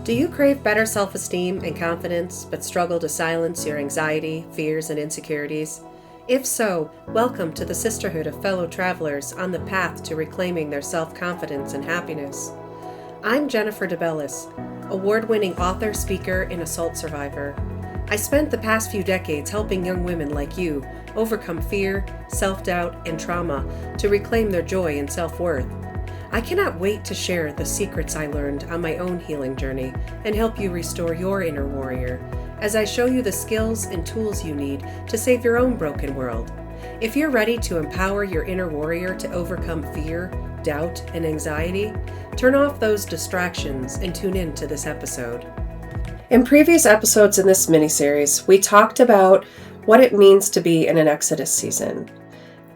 Do you crave better self-esteem and confidence, but struggle to silence your anxiety, fears, and insecurities? If so, welcome to the sisterhood of fellow travelers on the path to reclaiming their self-confidence and happiness. I'm Jennifer DeBellis, award-winning author, speaker, and assault survivor. I spent the past few decades helping young women like you overcome fear, self-doubt, and trauma to reclaim their joy and self-worth. I cannot wait to share the secrets I learned on my own healing journey and help you restore your inner warrior as I show you the skills and tools you need to save your own broken world. If you're ready to empower your inner warrior to overcome fear, doubt, and anxiety, turn off those distractions and tune in to this episode. In previous episodes in this miniseries, we talked about what it means to be in an Exodus season.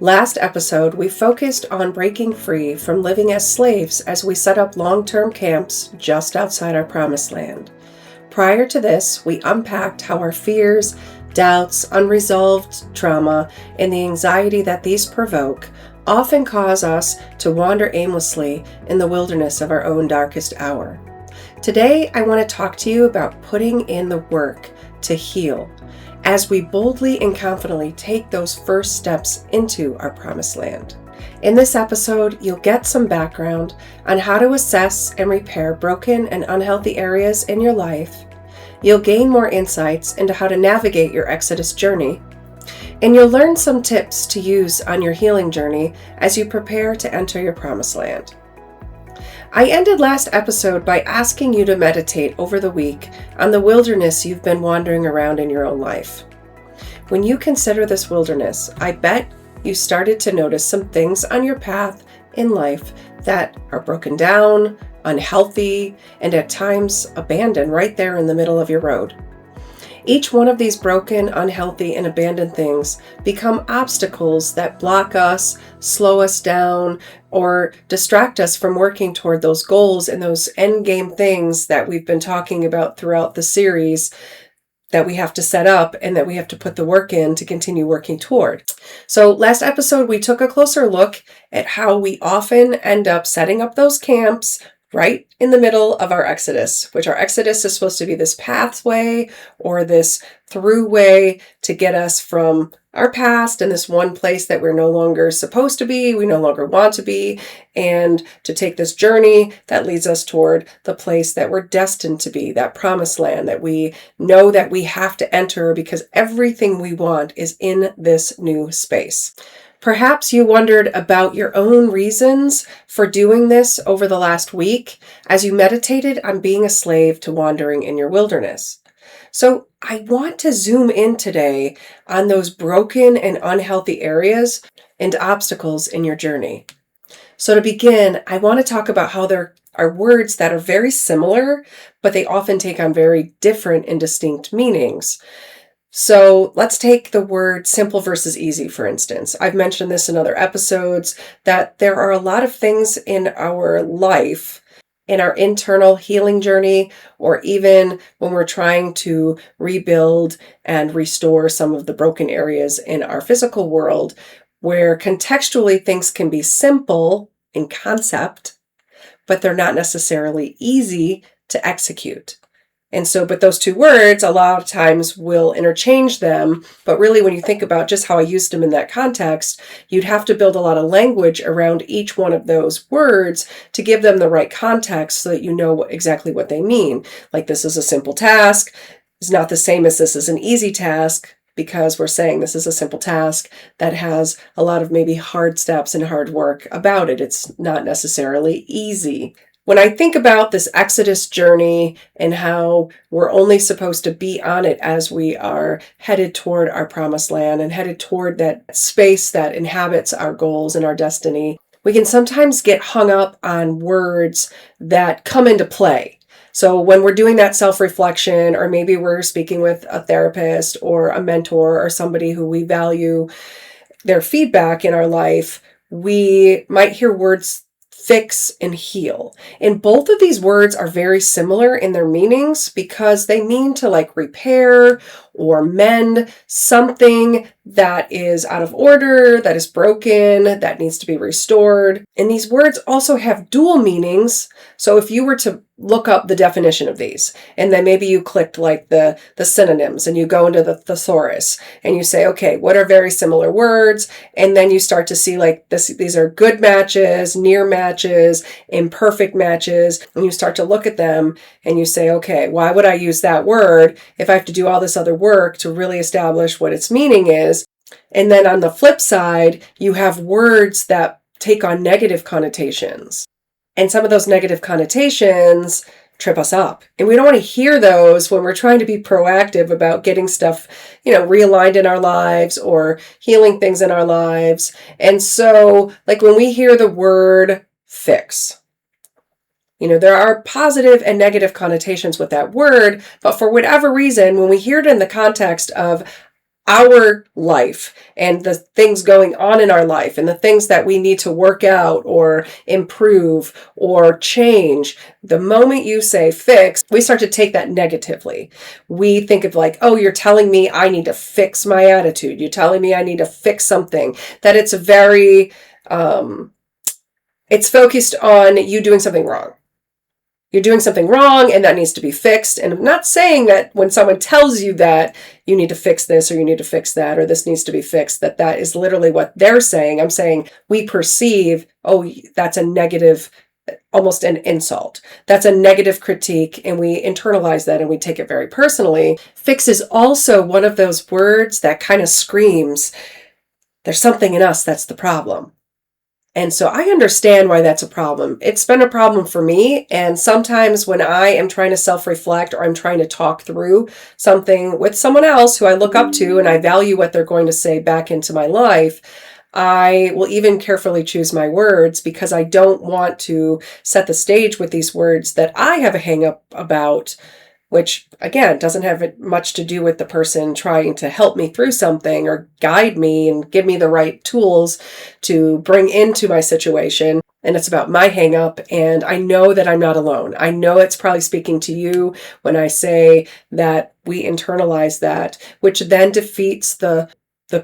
Last episode, we focused on breaking free from living as slaves as we set up long-term camps just outside our promised land. Prior to this, we unpacked how our fears, doubts, unresolved trauma, and the anxiety that these provoke often cause us to wander aimlessly in the wilderness of our own darkest hour. Today, I want to talk to you about putting in the work to heal as we boldly and confidently take those first steps into our promised land. In this episode, you'll get some background on how to assess and repair broken and unhealthy areas in your life. You'll gain more insights into how to navigate your Exodus journey, and you'll learn some tips to use on your healing journey as you prepare to enter your promised land. I ended last episode by asking you to meditate over the week on the wilderness you've been wandering around in your own life. When you consider this wilderness, I bet you started to notice some things on your path in life that are broken down, unhealthy, and at times abandoned right there in the middle of your road. Each one of these broken, unhealthy, and abandoned things become obstacles that block us, slow us down, or distract us from working toward those goals and those end game things that we've been talking about throughout the series that we have to set up and that we have to put the work in to continue working toward. So last episode, we took a closer look at how we often end up setting up those camps right in the middle of our Exodus, which our Exodus is supposed to be this pathway or this throughway to get us from our past and this one place that we're no longer supposed to be, we no longer want to be, and to take this journey that leads us toward the place that we're destined to be, that promised land that we know that we have to enter because everything we want is in this new space. Perhaps you wondered about your own reasons for doing this over the last week as you meditated on being a slave to wandering in your wilderness. So I want to zoom in today on those broken and unhealthy areas and obstacles in your journey. So to begin, I want to talk about how there are words that are very similar, but they often take on very different and distinct meanings. So let's take the word simple versus easy, for instance. I've mentioned this in other episodes, that there are a lot of things in our life, in our internal healing journey, or even when we're trying to rebuild and restore some of the broken areas in our physical world, where contextually things can be simple in concept, but they're not necessarily easy to execute. And so, but those two words, a lot of times we'll interchange them, but really when you think about just how I used them in that context, you'd have to build a lot of language around each one of those words to give them the right context so that you know exactly what they mean. Like this is a simple task is not the same as this is an easy task, because we're saying this is a simple task that has a lot of maybe hard steps and hard work about it. It's not necessarily easy. When I think about this Exodus journey and how we're only supposed to be on it as we are headed toward our promised land and headed toward that space that inhabits our goals and our destiny, we can sometimes get hung up on words that come into play. So when we're doing that self-reflection, or maybe we're speaking with a therapist or a mentor or somebody who we value their feedback in our life, we might hear words fix and heal. And both of these words are very similar in their meanings because they mean to like repair or mend something that is out of order, that is broken, that needs to be restored. And these words also have dual meanings. So if you were to look up the definition of these, and then maybe you clicked like the synonyms and you go into the thesaurus and you say, okay, what are very similar words? And then you start to see like these are good matches, near matches, imperfect matches. And you start to look at them and you say, okay, why would I use that word if I have to do all this other work to really establish what its meaning is? And then on the flip side, you have words that take on negative connotations. And some of those negative connotations trip us up. And we don't want to hear those when we're trying to be proactive about getting stuff, realigned in our lives or healing things in our lives. And so, like when we hear the word fix, there are positive and negative connotations with that word, but for whatever reason, when we hear it in the context of our life and the things going on in our life and the things that we need to work out or improve or change, the moment you say fix, we start to take that negatively. We think of like, oh, you're telling me I need to fix my attitude. You're telling me I need to fix something. That it's very, it's focused on you doing something wrong. You're doing something wrong and that needs to be fixed. And I'm not saying that when someone tells you that you need to fix this or you need to fix that or this needs to be fixed, that is literally what they're saying. I'm saying we perceive, oh, that's a negative, almost an insult. That's a negative critique, and we internalize that and we take it very personally. Fix is also one of those words that kind of screams, there's something in us that's the problem. And so I understand why that's a problem. It's been a problem for me. And sometimes when I am trying to self-reflect or I'm trying to talk through something with someone else who I look up to and I value what they're going to say back into my life, I will even carefully choose my words because I don't want to set the stage with these words that I have a hang up about, which again, doesn't have much to do with the person trying to help me through something or guide me and give me the right tools to bring into my situation. And it's about my hang up. And I know that I'm not alone. I know it's probably speaking to you when I say that we internalize that, which then defeats the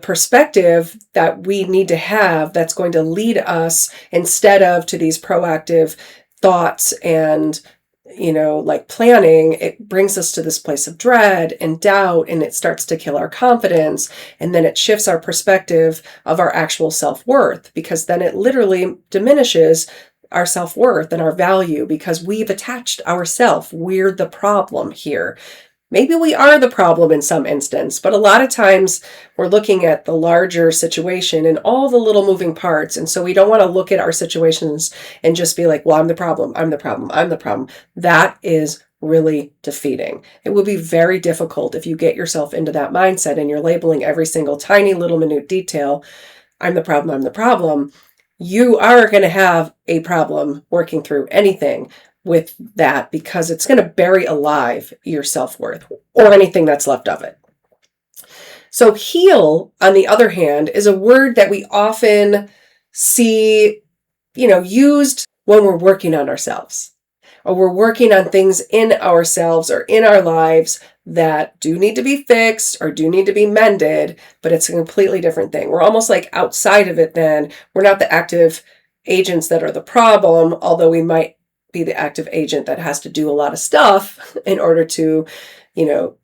perspective that we need to have that's going to lead us instead of to these proactive thoughts and like planning. It brings us to this place of dread and doubt, and it starts to kill our confidence. And then it shifts our perspective of our actual self-worth, because then it literally diminishes our self-worth and our value because we've attached ourselves. We're the problem here. Maybe we are the problem in some instance, but a lot of times we're looking at the larger situation and all the little moving parts. And so we don't want to look at our situations and just be like, well, I'm the problem. I'm the problem. I'm the problem. That is really defeating. It will be very difficult if you get yourself into that mindset and you're labeling every single tiny little minute detail. I'm the problem. I'm the problem. You are going to have a problem working through anything with that because it's going to bury alive your self-worth or anything that's left of it. So heal, on the other hand, is a word that we often see, used when we're working on ourselves or we're working on things in ourselves or in our lives that do need to be fixed or do need to be mended, but it's a completely different thing. We're almost like outside of it then. We're not the active agents that are the problem, although we might be the active agent that has to do a lot of stuff in order to,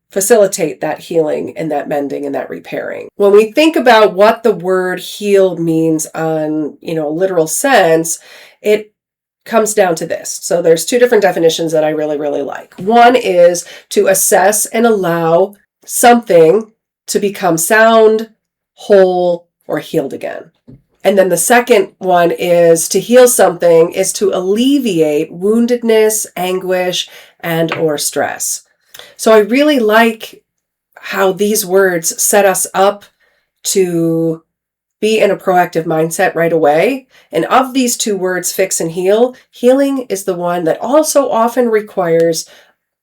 facilitate that healing and that mending and that repairing. When we think about what the word heal means on, literal sense, it comes down to this. So there's two different definitions that I really, really like. One is to assess and allow something to become sound, whole, or healed again. And then the second one is to heal something is to alleviate woundedness, anguish, and or stress. So I really like how these words set us up to be in a proactive mindset right away. And of these two words, fix and heal, healing is the one that also often requires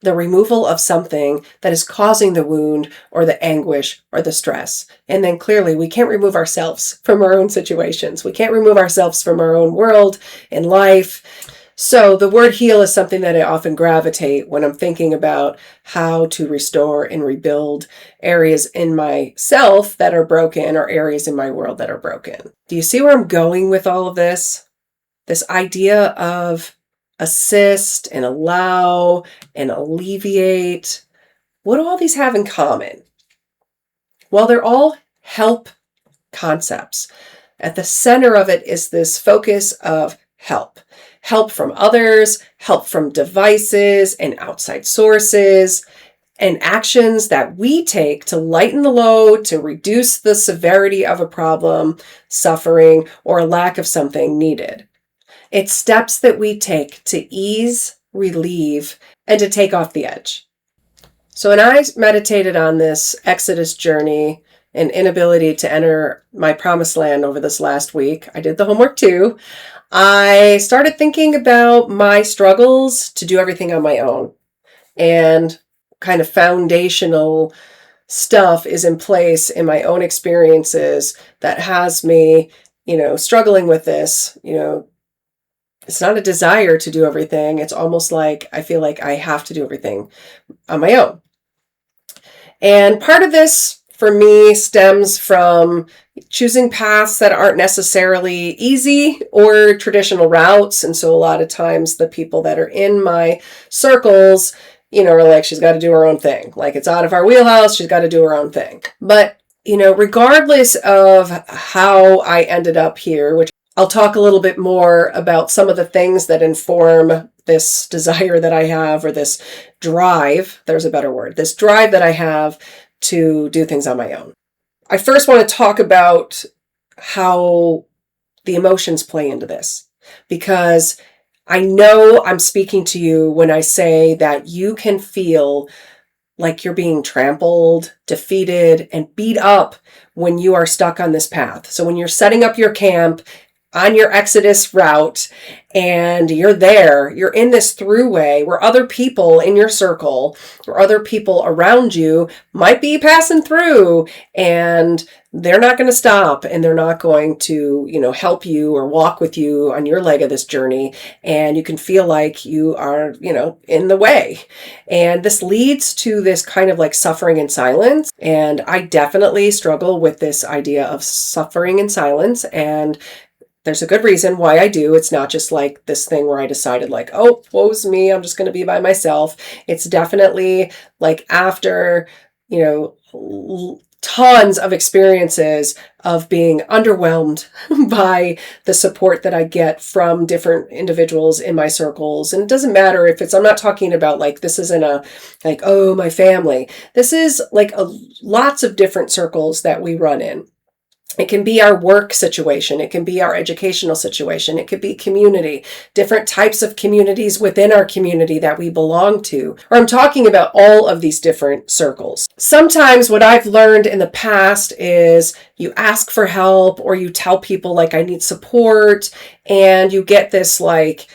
the removal of something that is causing the wound or the anguish or the stress. And then clearly we can't remove ourselves from our own situations. We can't remove ourselves from our own world and life. So the word heal is something that I often gravitate when I'm thinking about how to restore and rebuild areas in myself that are broken or areas in my world that are broken. Do you see where I'm going with all of this? This idea of assist and allow and alleviate. What do all these have in common? Well, they're all help concepts. At the center of it is this focus of help. Help from others, help from devices and outside sources, and actions that we take to lighten the load, to reduce the severity of a problem, suffering, or a lack of something needed. It's steps that we take to ease, relieve, and to take off the edge. So when I meditated on this Exodus journey and inability to enter my promised land over this last week, I did the homework too. I started thinking about my struggles to do everything on my own, and kind of foundational stuff is in place in my own experiences that has me, struggling with this. It's not a desire to do everything. It's almost like I feel like I have to do everything on my own. And part of this for me stems from choosing paths that aren't necessarily easy or traditional routes. And so a lot of times the people that are in my circles, are like, she's got to do her own thing. Like, it's out of our wheelhouse. She's got to do her own thing. But, regardless of how I ended up here, which I'll talk a little bit more about some of the things that inform this desire that I have, or this drive, there's a better word, this drive that I have to do things on my own. I first want to talk about how the emotions play into this, because I know I'm speaking to you when I say that you can feel like you're being trampled, defeated, and beat up when you are stuck on this path. So when you're setting up your camp on your Exodus route and you're in this throughway where other people in your circle or other people around you might be passing through, and they're not going to stop, and they're not going to, help you or walk with you on your leg of this journey. And you can feel like you are, in the way. And this leads to this kind of like suffering in silence. And I definitely struggle with this idea of suffering in silence. And there's a good reason why I do. It's not just like this thing where I decided like, oh, woe's me, I'm just going to be by myself. It's definitely like after, tons of experiences of being underwhelmed by the support that I get from different individuals in my circles. And it doesn't matter if I'm not talking about like, this isn't oh, my family. This is like lots of different circles that we run in. It can be our work situation. It can be our educational situation. It could be community, different types of communities within our community that we belong to. Or I'm talking about all of these different circles. Sometimes what I've learned in the past is you ask for help, or you tell people like, I need support, and you get this like,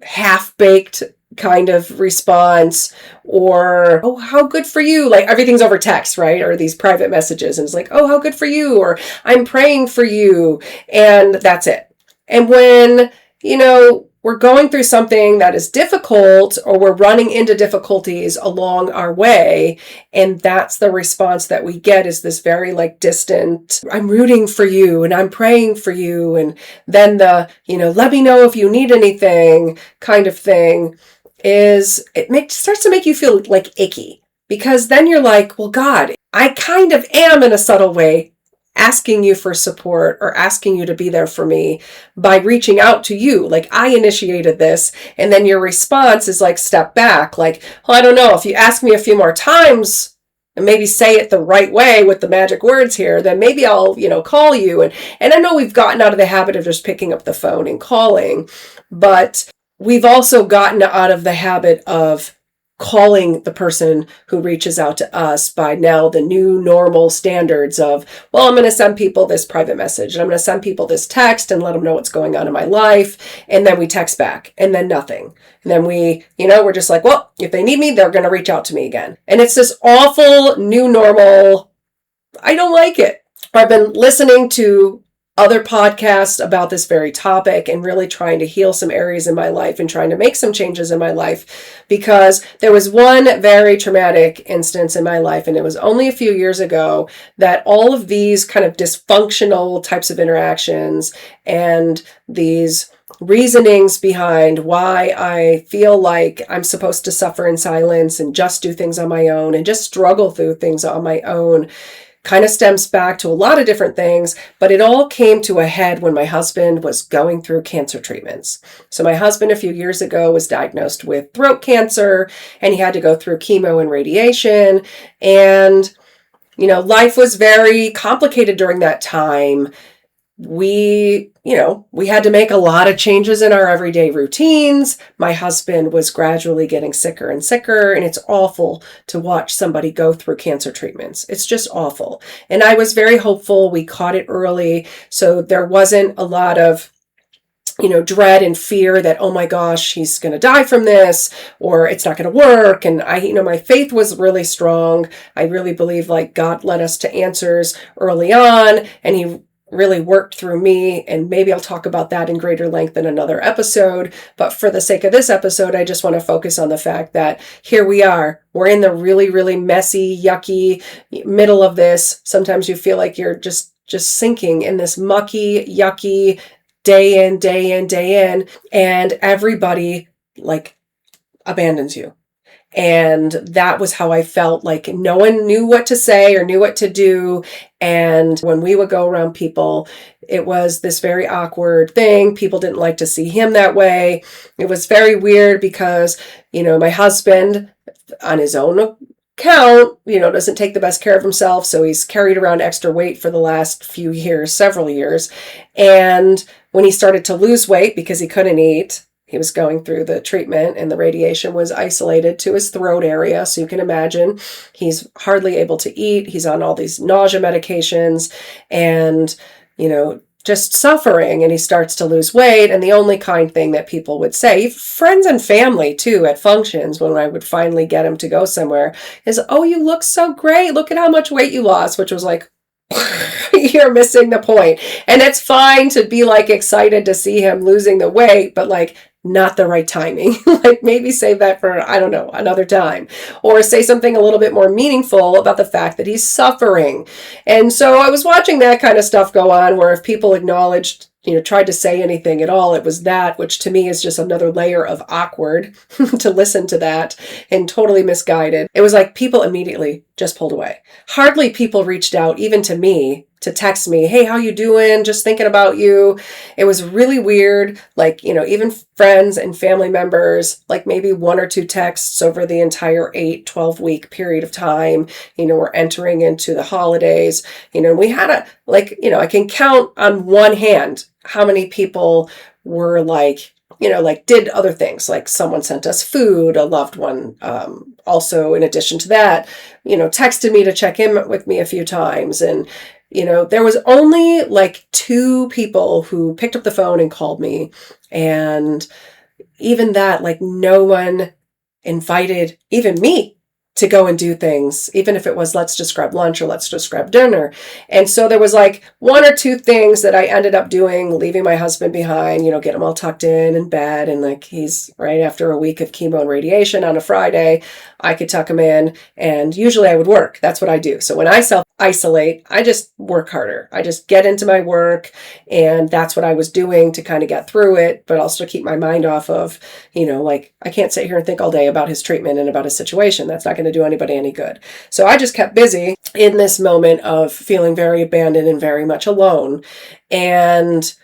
half-baked kind of response, or, oh, how good for you. Like, everything's over text, right? Or these private messages. And it's like, oh, how good for you. Or I'm praying for you. And that's it. And when, we're going through something that is difficult, or we're running into difficulties along our way, and that's the response that we get, is this very like distant, I'm rooting for you and I'm praying for you. And then the, let me know if you need anything kind of thing, starts to make you feel like icky, because then you're like, well, God, I kind of am in a subtle way asking you for support, or asking you to be there for me by reaching out to you. Like, I initiated this, and then your response is like, step back. Like, well, I don't know, if you ask me a few more times and maybe say it the right way with the magic words here, then maybe I'll, call you. And I know we've gotten out of the habit of just picking up the phone and calling, but we've also gotten out of the habit of calling the person who reaches out to us by now the new normal standards of, well, I'm going to send people this private message, and I'm going to send people this text and let them know what's going on in my life. And then we text back, and then nothing. And then we're just like, well, if they need me, they're going to reach out to me again. And it's this awful new normal. I don't like it. I've been listening to other podcasts about this very topic and really trying to heal some areas in my life and trying to make some changes in my life, because there was one very traumatic instance in my life, and it was only a few years ago, that all of these kind of dysfunctional types of interactions and these reasonings behind why I feel like I'm supposed to suffer in silence and just do things on my own and just struggle through things on my own kind of stems back to a lot of different things, but it all came to a head when my husband was going through cancer treatments. So my husband a few years ago was diagnosed with throat cancer, and he had to go through chemo and radiation. And, life was very complicated during that time. We had to make a lot of changes in our everyday routines. My husband was gradually getting sicker and sicker, and it's awful to watch somebody go through cancer treatments. It's just awful. And I was very hopeful. We caught it early, so there wasn't a lot of dread and fear that, oh my gosh, he's going to die from this, or it's not going to work. And my faith was really strong. I really believe like God led us to answers early on, and he really worked through me, and maybe I'll talk about that in greater length in another episode. But for the sake of this episode, I just want to focus on the fact that here we are. We're in the really, really messy, yucky middle of this. Sometimes you feel like you're just sinking in this mucky, yucky day in, day in, and everybody like abandons you. And that was how I felt, like no one knew what to say or knew what to do. And when we would go around people, it was this very awkward thing. People didn't like to see him that way. It was very weird because, my husband on his own account, doesn't take the best care of himself. So he's carried around extra weight for the last few years, several years. And when he started to lose weight because he couldn't eat, he was going through the treatment, and the radiation was isolated to his throat area. So you can imagine he's hardly able to eat. He's on all these nausea medications and, just suffering. And he starts to lose weight. And the only kind thing that people would say, friends and family too, at functions, when I would finally get him to go somewhere, is, oh, you look so great. Look at how much weight you lost, which was like, you're missing the point. And it's fine to be like excited to see him losing the weight, but like not the right timing. Like maybe save that for, I don't know, another time, or say something a little bit more meaningful about the fact that he's suffering. And so I was watching that kind of stuff go on, where if people acknowledged, tried to say anything at all, it was that, which to me is just another layer of awkward to listen to that, and totally misguided. It was like people immediately just pulled away. Hardly people reached out, even to me, to text me, hey, how you doing? Just thinking about you. It was really weird. Like, even friends and family members, like maybe 1 or 2 texts over the entire 8-12 week period of time. We're entering into the holidays. We had I can count on one hand how many people were like did other things. Like someone sent us food, a loved one, also in addition to that, texted me to check in with me a few times. And there was only like 2 people who picked up the phone and called me. And even that, like no one invited even me to go and do things, even if it was, let's just grab lunch or let's just grab dinner. And so there was like 1 or 2 things that I ended up doing, leaving my husband behind, get him all tucked in bed. And like, he's right after a week of chemo and radiation on a Friday, I could tuck him in, and usually I would work. That's what I do. So when I self-isolate, I just work harder. I just get into my work, and that's what I was doing to kind of get through it, but also keep my mind off of, I can't sit here and think all day about his treatment and about his situation. That's not going to do anybody any good. So I just kept busy in this moment of feeling very abandoned and very much alone. And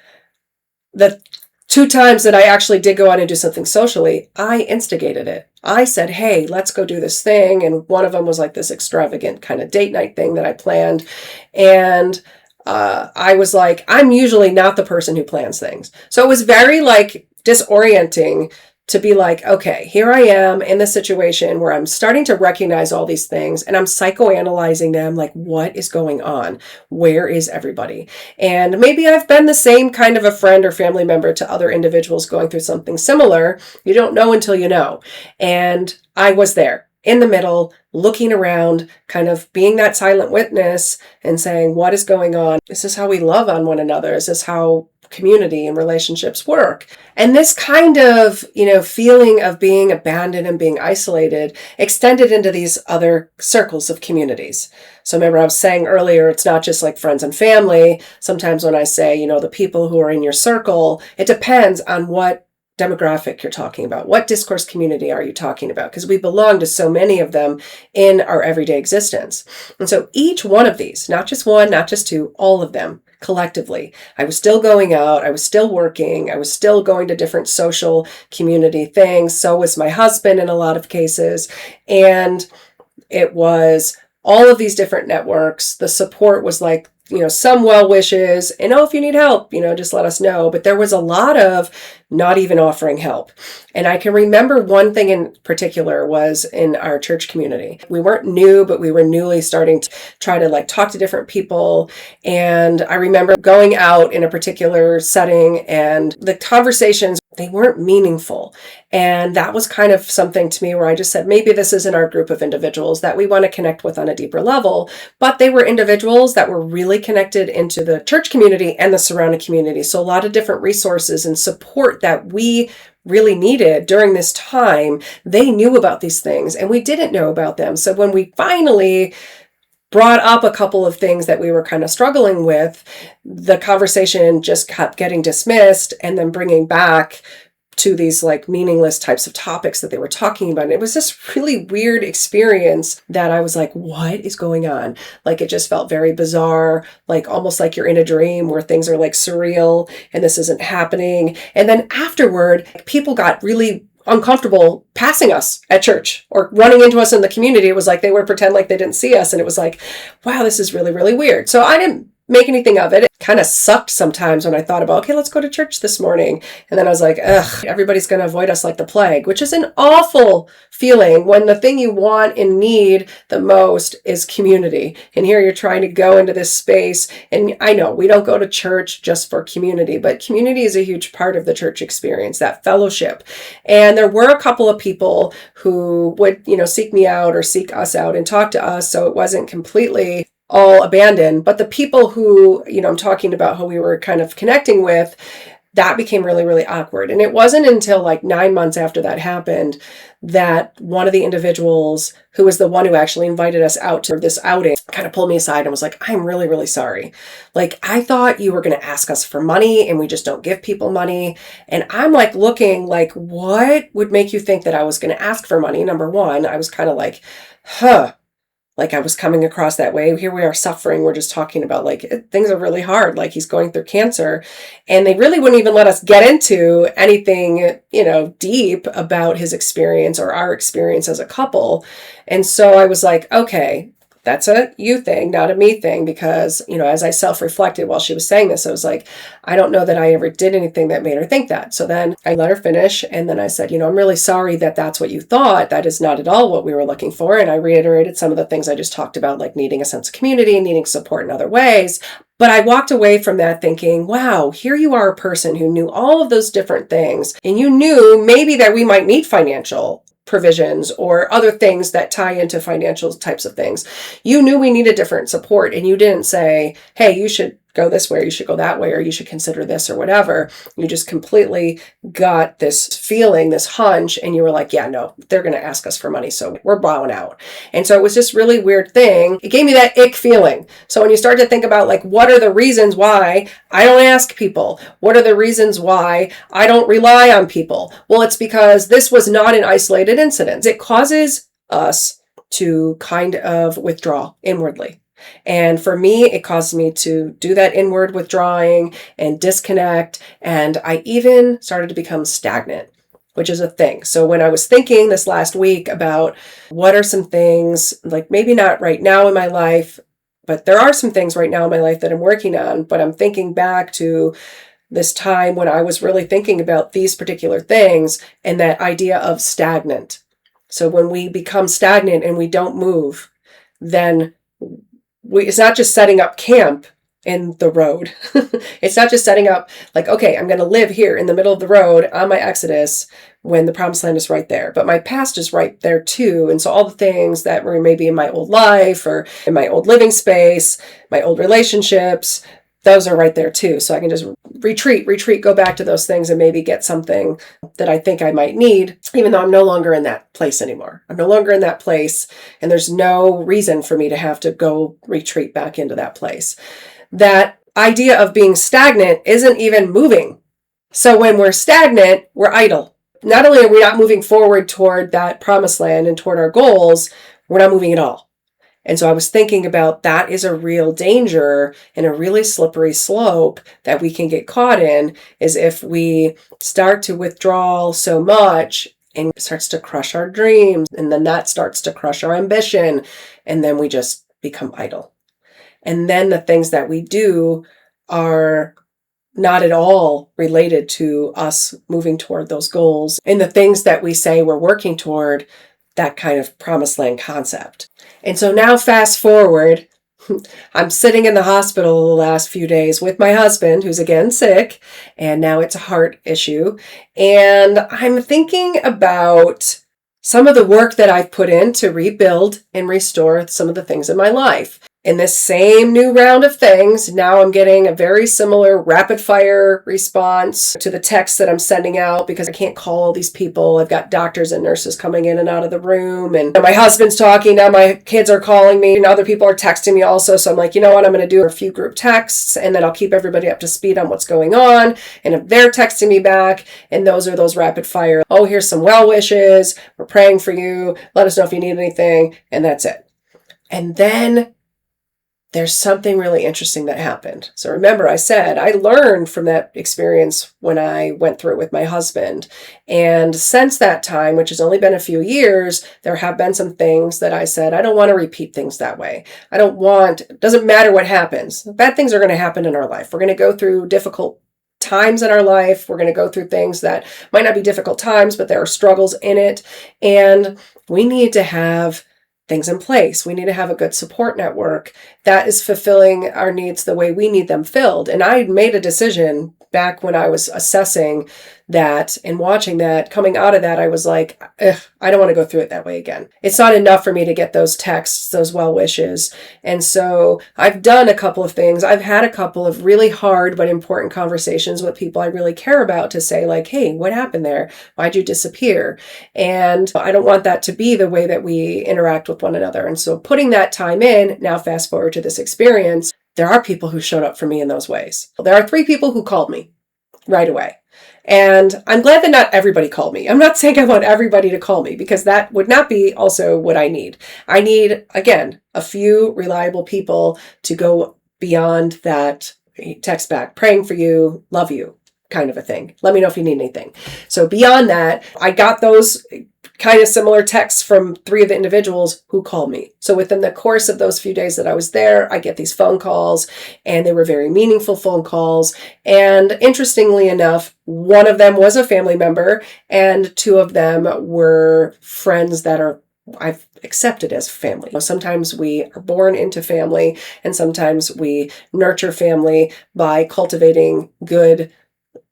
the 2 times that I actually did go out and do something socially, I instigated it. I said, hey, let's go do this thing. And one of them was like this extravagant kind of date night thing that I planned. And I was like, I'm usually not the person who plans things. So it was very like disorienting to be like, okay, here I am in this situation where I'm starting to recognize all these things, and I'm psychoanalyzing them. Like, what is going on? Where is everybody? And maybe I've been the same kind of a friend or family member to other individuals going through something similar. You don't know until you know. And I was there. in the middle, looking around, kind of being that silent witness and saying, what is going on? Is this how we love on one another? Is this how community and relationships work? And this kind of, feeling of being abandoned and being isolated extended into these other circles of communities. So remember, I was saying earlier, it's not just like friends and family. Sometimes when I say, the people who are in your circle, it depends on what demographic you're talking about. What discourse community are you talking about? Because we belong to so many of them in our everyday existence. And so each one of these, not just one, not just two, all of them collectively, I was still going out, I was still working, I was still going to different social community things. So was my husband in a lot of cases. And it was all of these different networks. The support was like, some well wishes and, if you need help, just let us know. But there was a lot of not even offering help. And I can remember one thing in particular was in our church community. We weren't new, but we were newly starting to try to talk to different people. And I remember going out in a particular setting and the conversations, they weren't meaningful. And that was kind of something to me where I just said, maybe this isn't our group of individuals that we want to connect with on a deeper level. But they were individuals that were really connected into the church community and the surrounding community. So a lot of different resources and support that we really needed during this time, they knew about these things and we didn't know about them. So when we finally brought up a couple of things that we were kind of struggling with, the conversation just kept getting dismissed and then bringing back to these meaningless types of topics that they were talking about. And it was this really weird experience that I was like, what is going on? It just felt very bizarre, almost like you're in a dream where things are surreal and this isn't happening. And then afterward, people got really uncomfortable passing us at church or running into us in the community. It was like they would pretend like they didn't see us. And it was like, wow, this is really, really weird. So I didn't make anything of it. It kind of sucked sometimes when I thought about, okay, let's go to church this morning. And then I was like, ugh, everybody's going to avoid us like the plague, which is an awful feeling when the thing you want and need the most is community. And here you're trying to go into this space. And I know we don't go to church just for community, but community is a huge part of the church experience, that fellowship. And there were a couple of people who would, seek me out or seek us out and talk to us. So it wasn't completely all abandoned, but the people who, I'm talking about who we were kind of connecting with, that became really, really awkward. And it wasn't until 9 months after that happened that one of the individuals who was the one who actually invited us out to this outing kind of pulled me aside and was like, I'm really, really sorry. I thought you were going to ask us for money and we just don't give people money. And I'm looking what would make you think that I was going to ask for money? Number one, I was kind of I was coming across that way. Here we are suffering. We're just talking about things are really hard. He's going through cancer and they really wouldn't even let us get into anything, deep about his experience or our experience as a couple. And so I was like, okay, that's a you thing, not a me thing, because, as I self-reflected while she was saying this, I was like, I don't know that I ever did anything that made her think that. So then I let her finish. And then I said, I'm really sorry that that's what you thought. That is not at all what we were looking for. And I reiterated some of the things I just talked about, like needing a sense of community, needing support in other ways. But I walked away from that thinking, wow, here you are, a person who knew all of those different things. And you knew maybe that we might need financial provisions or other things that tie into financial types of things. You knew we needed different support and you didn't say, hey, you should go this way, or you should go that way, or you should consider this or whatever. You just completely got this feeling, this hunch, and you were like, yeah, no, they're going to ask us for money, so we're bowing out. And so it was this really weird thing. It gave me that ick feeling. So when you start to think about what are the reasons why I don't ask people? What are the reasons why I don't rely on people? Well, it's because this was not an isolated incident. It causes us to kind of withdraw inwardly. And for me, it caused me to do that inward withdrawing and disconnect. And I even started to become stagnant, which is a thing. So when I was thinking this last week about what are some things, maybe not right now in my life, but there are some things right now in my life that I'm working on, but I'm thinking back to this time when I was really thinking about these particular things and that idea of stagnant. So when we become stagnant and we don't move, then it's not just setting up camp in the road. It's not just setting up like, okay, I'm going to live here in the middle of the road on my Exodus when the promised land is right there. But my past is right there too. And so all the things that were maybe in my old life or in my old living space, my old relationships, those are right there too. So I can just retreat, go back to those things and maybe get something that I think I might need, even though I'm no longer in that place anymore. I'm no longer in that place, and there's no reason for me to have to go retreat back into that place. That idea of being stagnant isn't even moving. So when we're stagnant, we're idle. Not only are we not moving forward toward that promised land and toward our goals, we're not moving at all. And so I was thinking about that is a real danger and a really slippery slope that we can get caught in, is if we start to withdraw so much and it starts to crush our dreams, and then that starts to crush our ambition, and then we just become idle. And then the things that we do are not at all related to us moving toward those goals and the things that we say we're working toward, that kind of promised land concept. And so now fast forward, I'm sitting in the hospital the last few days with my husband, who's again sick, and now it's a heart issue. And I'm thinking about some of the work that I've put in to rebuild and restore some of the things in my life. In this same new round of things, now I'm getting a very similar rapid fire response to the text that I'm sending out, because I can't call all these people. I've got doctors and nurses coming in and out of the room, and my husband's talking. Now my kids are calling me, and other people are texting me also. So I'm like, you know what? I'm going to do a few group texts, and then I'll keep everybody up to speed on what's going on. And if they're texting me back, and those are those rapid fire, oh, here's some well wishes. We're praying for you. Let us know if you need anything. And that's it. And then there's something really interesting that happened. So remember, I said I learned from that experience when I went through it with my husband. And since that time, which has only been a few years, there have been some things that I said, I don't want to repeat things that way. It doesn't matter what happens. Bad things are going to happen in our life. We're going to go through difficult times in our life. We're going to go through things that might not be difficult times, but there are struggles in it. And we need to have things in place. We need to have a good support network that is fulfilling our needs the way we need them filled. And I made a decision back when I was assessing that and watching that, coming out of that, I was like, I don't want to go through it that way again. It's not enough for me to get those texts, those well wishes. And so I've done a couple of things. I've had a couple of really hard but important conversations with people I really care about to say like, hey, what happened there? Why'd you disappear? And I don't want that to be the way that we interact with one another. And so putting that time in, now fast forward to this experience, there are people who showed up for me in those ways. There are 3 people who called me right away. And I'm glad that not everybody called me. I'm not saying I want everybody to call me, because that would not be also what I need. I need, again, a few reliable people to go beyond that text back, praying for you, love you kind of a thing. Let me know if you need anything. So beyond that, I got those kind of similar texts from 3 of the individuals who called me. So within the course of those few days that I was there, I get these phone calls, and they were very meaningful phone calls. And interestingly enough, one of them was a family member, and 2 of them were friends that I've accepted as family. Sometimes we are born into family, and sometimes we nurture family by cultivating good,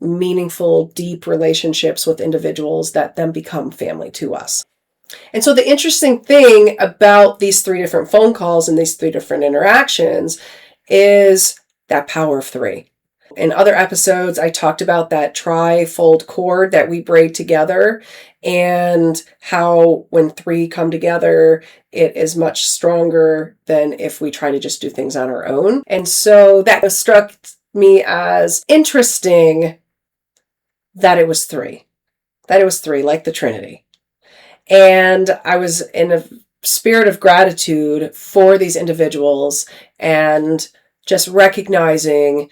meaningful, deep relationships with individuals that then become family to us. And so the interesting thing about these 3 different phone calls and these 3 different interactions is that power of 3. In other episodes, I talked about that tri-fold cord that we braid together, and how when 3 come together, it is much stronger than if we try to just do things on our own. And so that struck me as interesting that it was 3. That it was 3, like the Trinity. And I was in a spirit of gratitude for these individuals, and just recognizing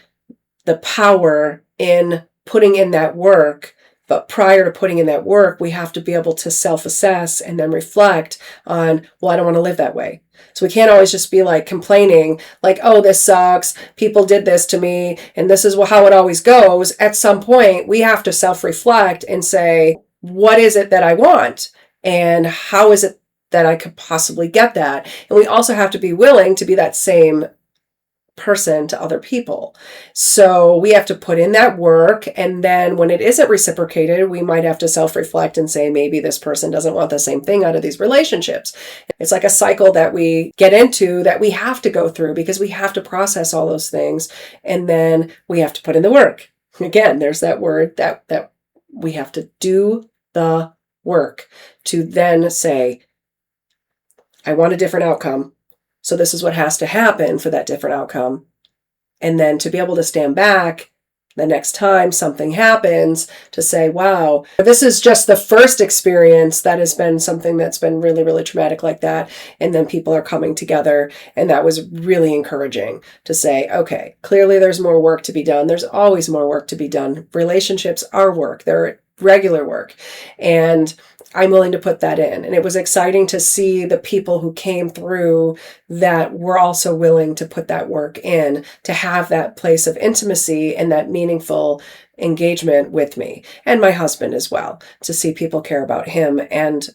the power in putting in that work. But prior to putting in that work, we have to be able to self-assess and then reflect on, well, I don't want to live that way. So we can't always just be like complaining, like, oh, this sucks, people did this to me, and this is how it always goes. At some point, we have to self-reflect and say, what is it that I want? And how is it that I could possibly get that? And we also have to be willing to be that same person to other people. So we have to put in that work. And then when it isn't reciprocated, we might have to self-reflect and say, maybe this person doesn't want the same thing out of these relationships. It's like a cycle that we get into that we have to go through because we have to process all those things. And then we have to put in the work. Again, there's that word that we have to do the work to then say, I want a different outcome. So this is what has to happen for that different outcome. And then to be able to stand back the next time something happens to say, wow, this is just the first experience that has been something that's been really, really traumatic like that. And then people are coming together. And that was really encouraging to say, okay, clearly there's more work to be done. There's always more work to be done. Relationships are work. They're regular work. And I'm willing to put that in. And it was exciting to see the people who came through that were also willing to put that work in, to have that place of intimacy and that meaningful engagement with me and my husband as well, to see people care about him and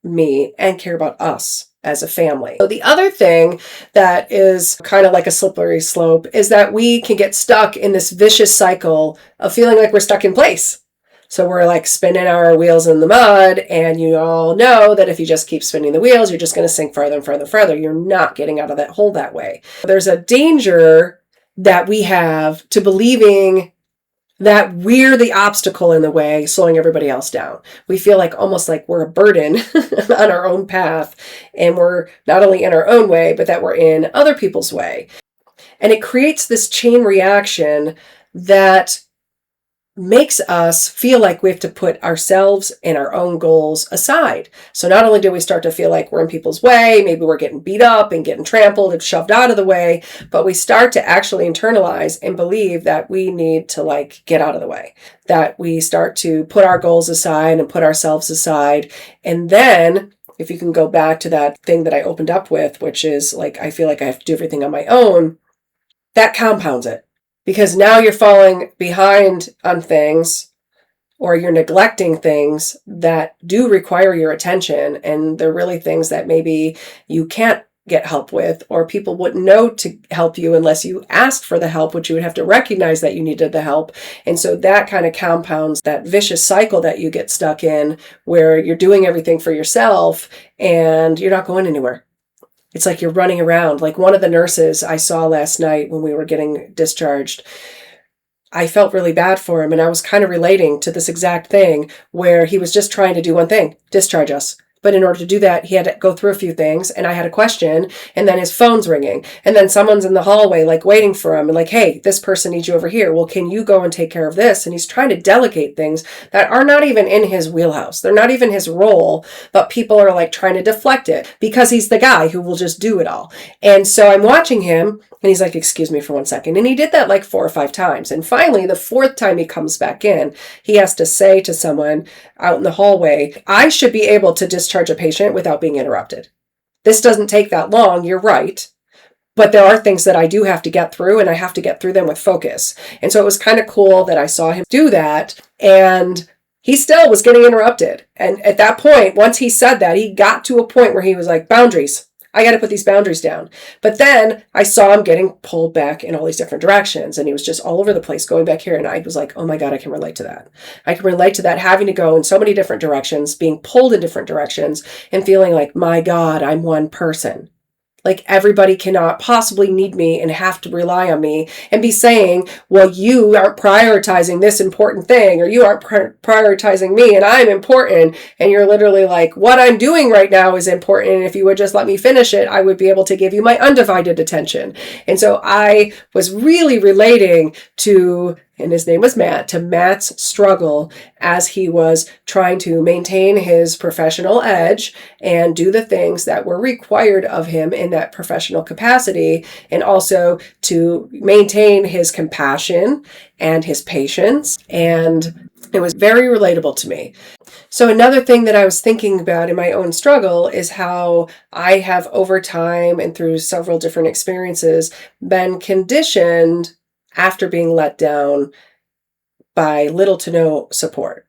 me and care about us as a family. So the other thing that is kind of like a slippery slope is that we can get stuck in this vicious cycle of feeling like we're stuck in place. So we're like spinning our wheels in the mud, and you all know that if you just keep spinning the wheels, you're just going to sink further and further and further. You're not getting out of that hole that way. There's a danger that we have to believing that we're the obstacle in the way, slowing everybody else down. We feel like almost like we're a burden on our own path, and we're not only in our own way, but that we're in other people's way. And it creates this chain reaction that makes us feel like we have to put ourselves and our own goals aside. So not only do we start to feel like we're in people's way, maybe we're getting beat up and getting trampled and shoved out of the way, but we start to actually internalize and believe that we need to like get out of the way, that we start to put our goals aside and put ourselves aside. And then if you can go back to that thing that I opened up with, which is like, I feel like I have to do everything on my own, that compounds it. Because now you're falling behind on things, or you're neglecting things that do require your attention. And they're really things that maybe you can't get help with, or people wouldn't know to help you unless you asked for the help, which you would have to recognize that you needed the help. And so that kind of compounds that vicious cycle that you get stuck in, where you're doing everything for yourself and you're not going anywhere. It's like you're running around. Like one of the nurses I saw last night when we were getting discharged, I felt really bad for him. And I was kind of relating to this exact thing where he was just trying to do one thing, discharge us. But in order to do that, he had to go through a few things, and I had a question, and then his phone's ringing, and then someone's in the hallway like waiting for him and like, hey, this person needs you over here. Well, can you go and take care of this? And he's trying to delegate things that are not even in his wheelhouse. They're not even his role, but people are like trying to deflect it because he's the guy who will just do it all. And so I'm watching him, and he's like, excuse me for 1 second. And he did that like 4 or 5 times. And finally, the 4th time he comes back in, he has to say to someone out in the hallway, I should be able to discharge a patient without being interrupted. This doesn't take that long, you're right. But there are things that I do have to get through, and I have to get through them with focus. And so it was kind of cool that I saw him do that, and he still was getting interrupted. And at that point, once he said that, he got to a point where he was like, boundaries. I got to put these boundaries down. But then I saw him getting pulled back in all these different directions, and he was just all over the place going back here. And I was like, oh my God, I can relate to that. I can relate to that, having to go in so many different directions, being pulled in different directions, and feeling like, my God, I'm one person. Like everybody cannot possibly need me and have to rely on me and be saying, well, you aren't prioritizing this important thing, or you aren't prioritizing me and I'm important. And you're literally like, what I'm doing right now is important. And if you would just let me finish it, I would be able to give you my undivided attention. And so I was really relating to, and his name was Matt, to Matt's struggle as he was trying to maintain his professional edge and do the things that were required of him in that professional capacity, and also to maintain his compassion and his patience. And it was very relatable to me. So another thing that I was thinking about in my own struggle is how I have over time and through several different experiences been conditioned after being let down by little to no support.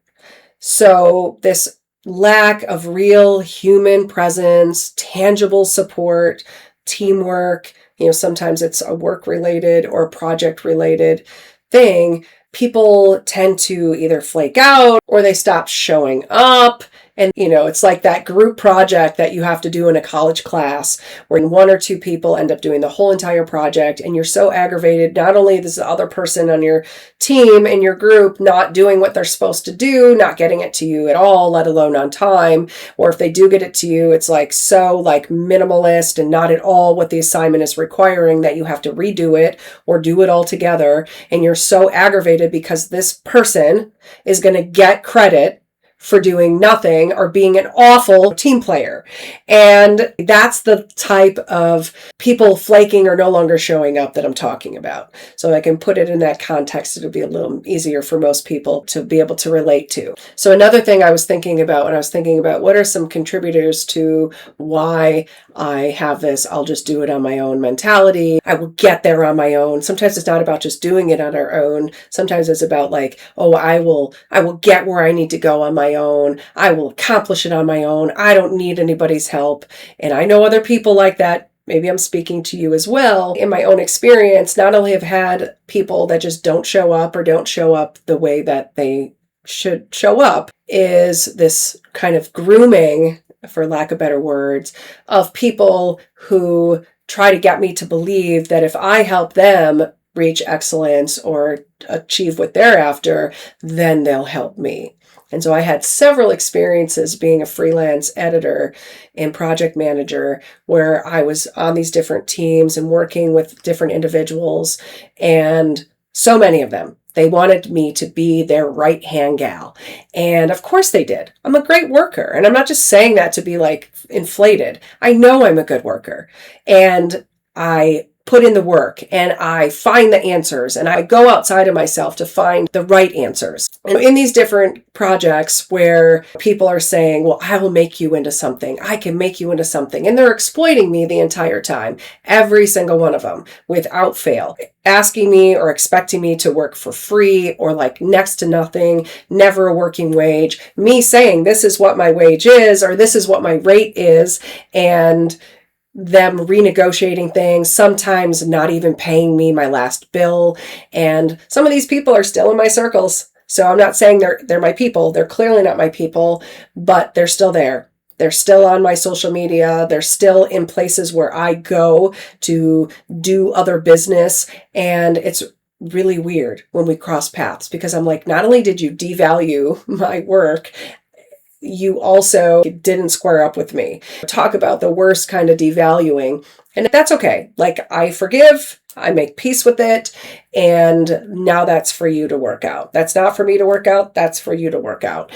So this lack of real human presence, tangible support, teamwork, sometimes it's a work-related or project-related thing, people tend to either flake out or they stop showing up. And, it's like that group project that you have to do in a college class where one or two people end up doing the whole entire project. And you're so aggravated. Not only is the other person on your team and your group not doing what they're supposed to do, not getting it to you at all, let alone on time. Or if they do get it to you, it's like so like minimalist and not at all what the assignment is requiring, that you have to redo it or do it all together. And you're so aggravated because this person is going to get credit for doing nothing or being an awful team player. And that's the type of people flaking or no longer showing up that I'm talking about. So I can put it in that context. It'll be a little easier for most people to be able to relate to. So another thing I was thinking about when I was thinking about what are some contributors to why I have this I'll just do it on my own mentality. I will get there on my own. Sometimes it's not about just doing it on our own. Sometimes it's about like, oh, I will get where I need to go on my own. I will accomplish it on my own. I don't need anybody's help. And I know other people like that. Maybe I'm speaking to you as well. In my own experience, not only have had people that just don't show up or don't show up the way that they should show up, is this kind of grooming, for lack of better words, of people who try to get me to believe that if I help them reach excellence or achieve what they're after, then they'll help me. And so I had several experiences being a freelance editor and project manager where I was on these different teams and working with different individuals, and so many of them, they wanted me to be their right-hand gal. And of course they did. I'm a great worker. And I'm not just saying that to be like inflated. I know I'm a good worker. And I put in the work and I find the answers and I go outside of myself to find the right answers. And in these different projects where people are saying, well, I will make you into something. I can make you into something. And they're exploiting me the entire time, every single one of them, without fail, asking me or expecting me to work for free or like next to nothing, never a working wage, me saying this is what my wage is or this is what my rate is, and them renegotiating things, sometimes not even paying me my last bill. And some of these people are still in my circles. So I'm not saying they're my people. They're clearly not my people, but they're still there. They're still on my social media. They're still in places where I go to do other business. And it's really weird when we cross paths because I'm like, not only did you devalue my work, you also didn't square up with me. Talk about the worst kind of devaluing. And that's okay. Like, I forgive, I make peace with it. And now that's for you to work out. That's not for me to work out. That's for you to work out.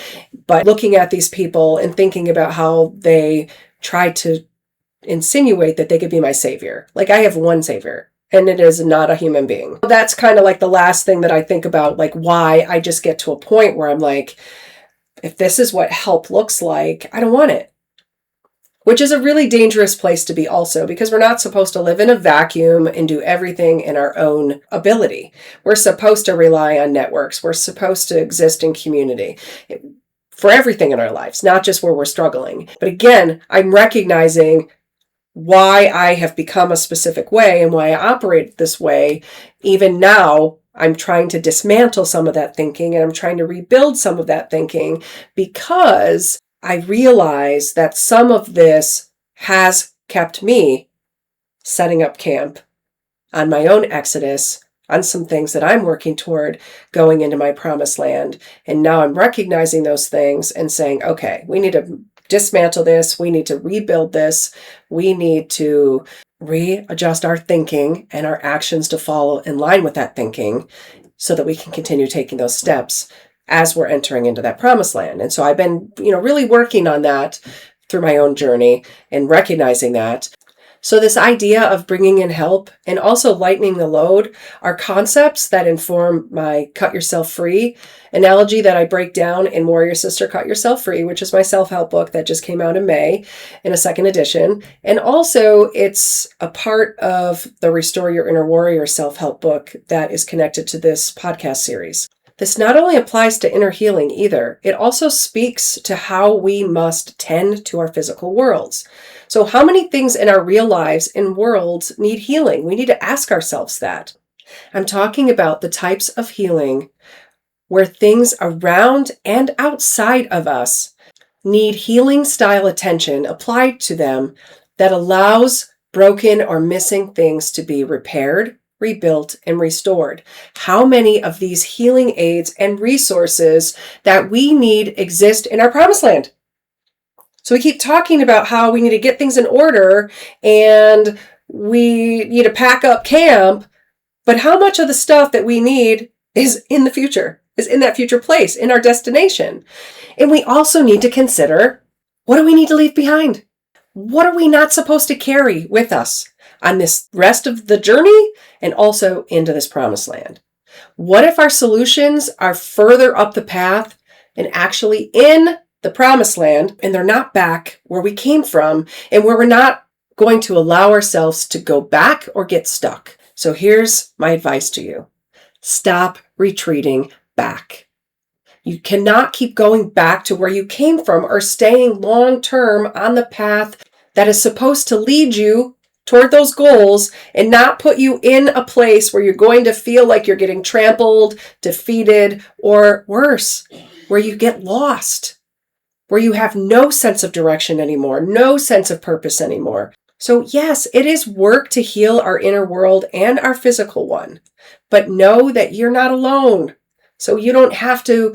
But looking at these people and thinking about how they try to insinuate that they could be my savior. Like, I have one savior, and it is not a human being. That's kind of like the last thing that I think about, like why I just get to a point where I'm like, if this is what help looks like, I don't want it. Which is a really dangerous place to be also, because we're not supposed to live in a vacuum and do everything in our own ability. We're supposed to rely on networks. We're supposed to exist in community for everything in our lives, not just where we're struggling. But again, I'm recognizing why I have become a specific way and why I operate this way. Even now, I'm trying to dismantle some of that thinking and I'm trying to rebuild some of that thinking because I realize that some of this has kept me setting up camp on my own exodus, on some things that I'm working toward going into my promised land. And now I'm recognizing those things and saying, okay, we need to dismantle this. We need to rebuild this. We need to readjust our thinking and our actions to follow in line with that thinking so that we can continue taking those steps as we're entering into that promised land. And so I've been, really working on that through my own journey and recognizing that. So this idea of bringing in help and also lightening the load are concepts that inform my Cut Yourself Free analogy that I break down in Warrior Sister Cut Yourself Free, which is my self-help book that just came out in May in a second edition. And also it's a part of the Restore Your Inner Warrior self-help book that is connected to this podcast series. This not only applies to inner healing either, it also speaks to how we must tend to our physical worlds. So how many things in our real lives and worlds need healing? We need to ask ourselves that. I'm talking about the types of healing where things around and outside of us need healing style attention applied to them that allows broken or missing things to be repaired, rebuilt, and restored. How many of these healing aids and resources that we need exist in our promised land? So we keep talking about how we need to get things in order and we need to pack up camp, but how much of the stuff that we need is in the future, is in that future place, in our destination? And we also need to consider, what do we need to leave behind? What are we not supposed to carry with us on this rest of the journey and also into this promised land? What if our solutions are further up the path and actually in the promised land and they're not back where we came from and where we're not going to allow ourselves to go back or get stuck? So here's my advice to you. Stop retreating back. You cannot keep going back to where you came from or staying long-term on the path that is supposed to lead you toward those goals and not put you in a place where you're going to feel like you're getting trampled, defeated, or worse, where you get lost, where you have no sense of direction anymore, no sense of purpose anymore. So yes, it is work to heal our inner world and our physical one, but know that you're not alone. So you don't have to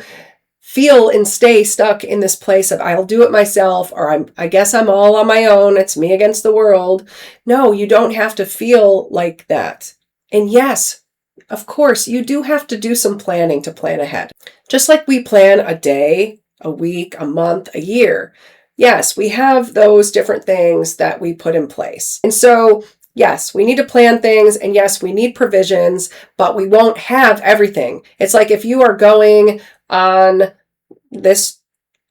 feel and stay stuck in this place of I'll do it myself, or I guess I'm all on my own. It's me against the world. No, you don't have to feel like that. And yes, of course, you do have to do some planning to plan ahead. Just like we plan a day, a week, a month, a year. Yes, we have those different things that we put in place. And so yes, we need to plan things, and yes, we need provisions, but we won't have everything. It's like if you are going on this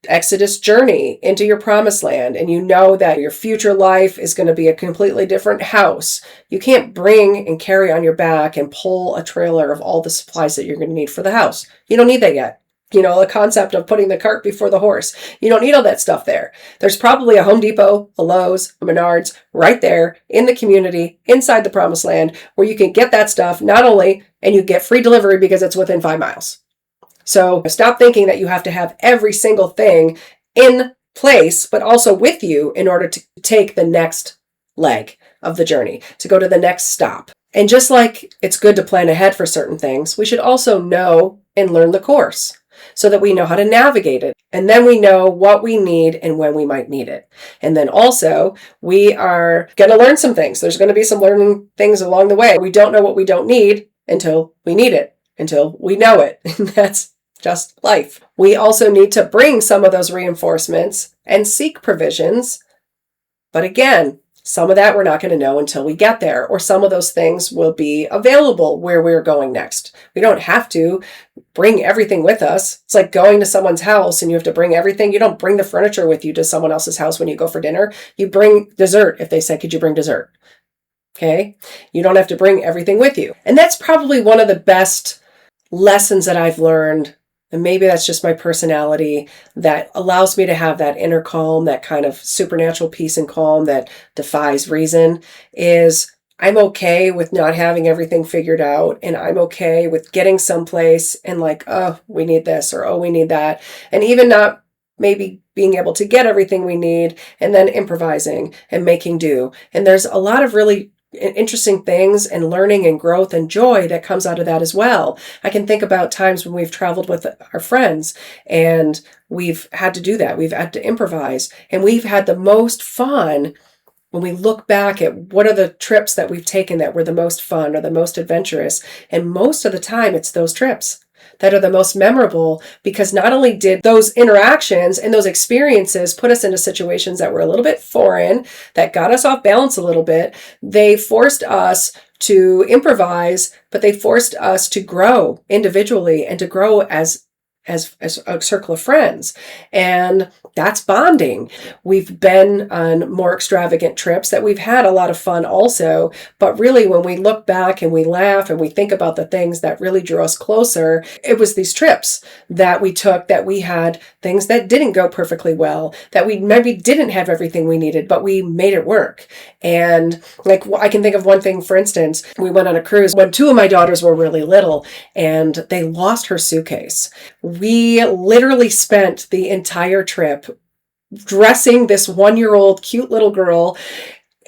Exodus journey into your promised land and you know that your future life is going to be a completely different house, you can't bring and carry on your back and pull a trailer of all the supplies that you're going to need for the house. You don't need that yet. You know, the concept of putting the cart before the horse. You don't need all that stuff there. There's probably a Home Depot, a Lowe's, a Menards right there in the community, inside the promised land, where you can get that stuff not only, and you get free delivery because it's within 5 miles. So stop thinking that you have to have every single thing in place, but also with you in order to take the next leg of the journey, to go to the next stop. And just like it's good to plan ahead for certain things, we should also know and learn the course, so that we know how to navigate it. And then we know what we need and when we might need it. And then also, we are going to learn some things. There's going to be some learning things along the way. We don't know what we don't need until we need it, until we know it. And that's just life. We also need to bring some of those reinforcements and seek provisions. But again, some of that we're not going to know until we get there, or some of those things will be available where we're going next. We don't have to bring everything with us. It's like going to someone's house and you have to bring everything. You don't bring the furniture with you to someone else's house when you go for dinner. You bring dessert if they say, could you bring dessert? Okay? You don't have to bring everything with you. And that's probably one of the best lessons that I've learned. And maybe that's just my personality that allows me to have that inner calm, that kind of supernatural peace and calm that defies reason, is I'm okay with not having everything figured out. And I'm okay with getting someplace and like, oh, we need this, or oh, we need that. And even not maybe being able to get everything we need and then improvising and making do. And there's a lot of really interesting things and learning and growth and joy that comes out of that as well. I can think about times when we've traveled with our friends and we've had to do that. We've had to improvise, and we've had the most fun when we look back at what are the trips that we've taken that were the most fun or the most adventurous. And most of the time it's those trips that are the most memorable, because not only did those interactions and those experiences put us into situations that were a little bit foreign, that got us off balance a little bit, they forced us to improvise, but they forced us to grow individually and to grow as as a circle of friends. And that's bonding. We've been on more extravagant trips that we've had a lot of fun also. But really, when we look back and we laugh and we think about the things that really drew us closer, it was these trips that we took, that we had things that didn't go perfectly well, that we maybe didn't have everything we needed, but we made it work. And like, I can think of one thing, for instance, we went on a cruise when two of my daughters were really little and they lost her suitcase. We literally spent the entire trip dressing this 1-year-old cute little girl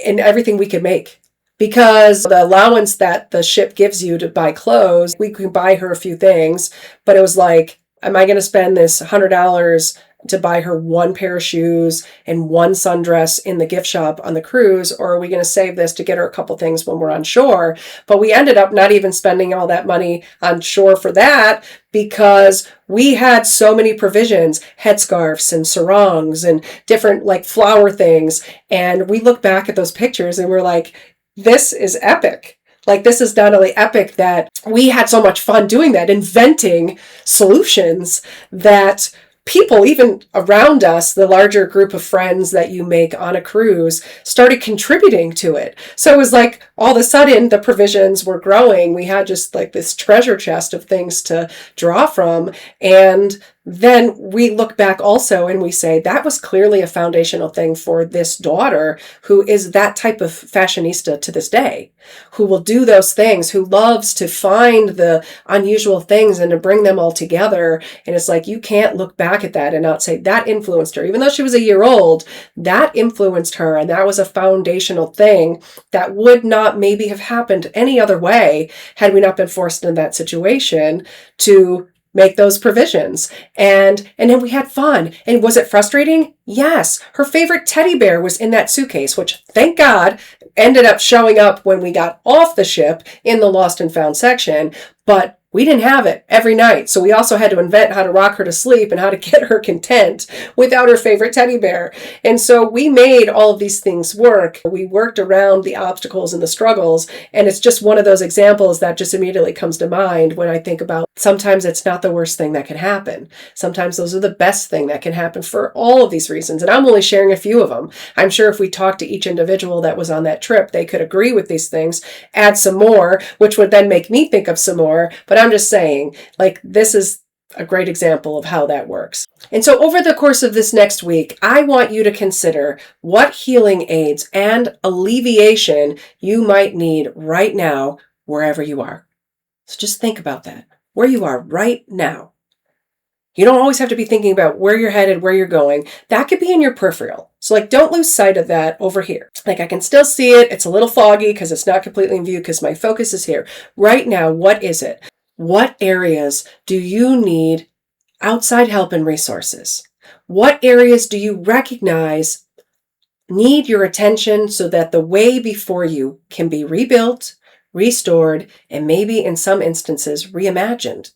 in everything we could make. Because the allowance that the ship gives you to buy clothes, we could buy her a few things, but it was like, am I going to spend this $100 to buy her one pair of shoes and one sundress in the gift shop on the cruise, or are we going to save this to get her a couple things when we're on shore? But we ended up not even spending all that money on shore for that, because we had so many provisions, headscarves and sarongs and different like flower things. And we look back at those pictures and we're like, this is epic. Like, this is not only epic that we had so much fun doing that, inventing solutions that people, even around us, the larger group of friends that you make on a cruise, started contributing to it. So it was like, all of a sudden, the provisions were growing. We had just like this treasure chest of things to draw from. And then we look back also and we say, that was clearly a foundational thing for this daughter, who is that type of fashionista to this day, who will do those things, who loves to find the unusual things and to bring them all together. And it's like, you can't look back at that and not say that influenced her. Even though she was a year old, that influenced her. And that was a foundational thing that would not maybe have happened any other way had we not been forced into that situation to make those provisions. And then we had fun. And was it frustrating? Yes. Her favorite teddy bear was in that suitcase, which, thank God, ended up showing up when we got off the ship in the lost and found section. But we didn't have it every night. So we also had to invent how to rock her to sleep and how to get her content without her favorite teddy bear. And so we made all of these things work. We worked around the obstacles and the struggles. And it's just one of those examples that just immediately comes to mind when I think about, sometimes it's not the worst thing that can happen. Sometimes those are the best thing that can happen for all of these reasons. And I'm only sharing a few of them. I'm sure if we talked to each individual that was on that trip, they could agree with these things, add some more, which would then make me think of some more. But I'm just saying, like, this is a great example of how that works. And so over the course of this next week, I want you to consider what healing aids and alleviation you might need right now, wherever you are. So just think about that, where you are right now. You don't always have to be thinking about where you're headed, where you're going. That could be in your peripheral. So like, don't lose sight of that over here. Like, I can still see it. It's a little foggy because it's not completely in view because my focus is here. Right now, what is it? What areas do you need outside help and resources? What areas do you recognize need your attention so that the way before you can be rebuilt, restored, and maybe in some instances reimagined?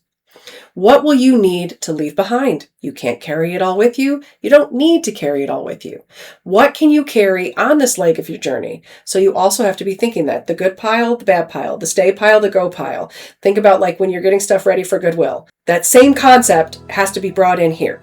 What will you need to leave behind? You can't carry it all with you. You don't need to carry it all with you. What can you carry on this leg of your journey? So you also have to be thinking that the good pile, the bad pile, the stay pile, the go pile. Think about like when you're getting stuff ready for Goodwill. That same concept has to be brought in here.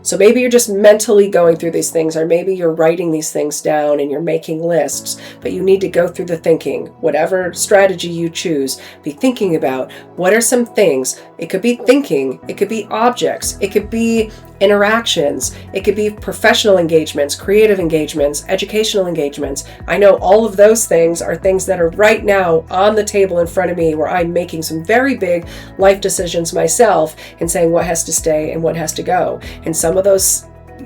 So maybe you're just mentally going through these things, or maybe you're writing these things down and you're making lists, but you need to go through the thinking. Whatever strategy you choose, be thinking about what are some things. It could be thinking, it could be objects, it could be interactions, it could be professional engagements, creative engagements, educational engagements. I know all of those things are things that are right now on the table in front of me, where I'm making some very big life decisions myself and saying what has to stay and what has to go. And some of those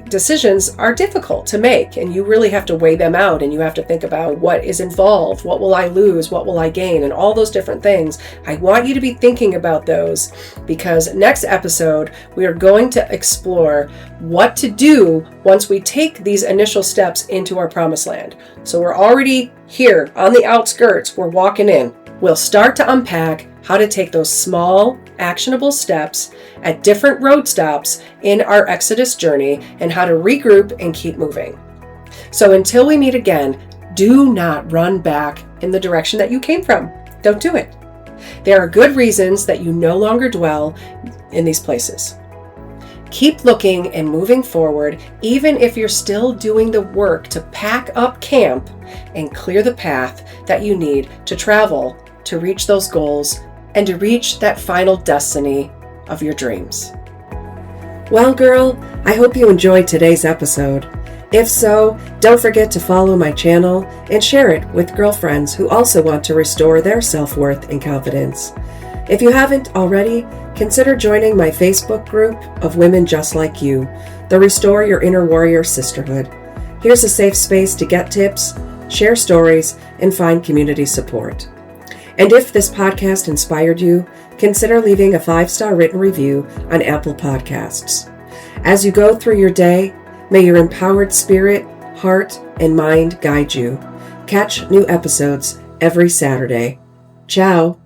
decisions are difficult to make, and you really have to weigh them out, and you have to think about what is involved, what will I lose, what will I gain, and all those different things. I want you to be thinking about those, because next episode we are going to explore what to do once we take these initial steps into our promised land. So we're already here on the outskirts, we're walking in. We'll start to unpack how to take those small, actionable steps at different road stops in our Exodus journey, and how to regroup and keep moving. So until we meet again, do not run back in the direction that you came from. Don't do it. There are good reasons that you no longer dwell in these places. Keep looking and moving forward, even if you're still doing the work to pack up camp and clear the path that you need to travel to reach those goals and to reach that final destiny of your dreams. Well, girl, I hope you enjoyed today's episode. If so, don't forget to follow my channel and share it with girlfriends who also want to restore their self-worth and confidence. If you haven't already, consider joining my Facebook group of women just like you, the Restore Your Inner Warrior Sisterhood. Here's a safe space to get tips, share stories, and find community support. And if this podcast inspired you, consider leaving a 5-star written review on Apple Podcasts. As you go through your day, may your empowered spirit, heart, and mind guide you. Catch new episodes every Saturday. Ciao.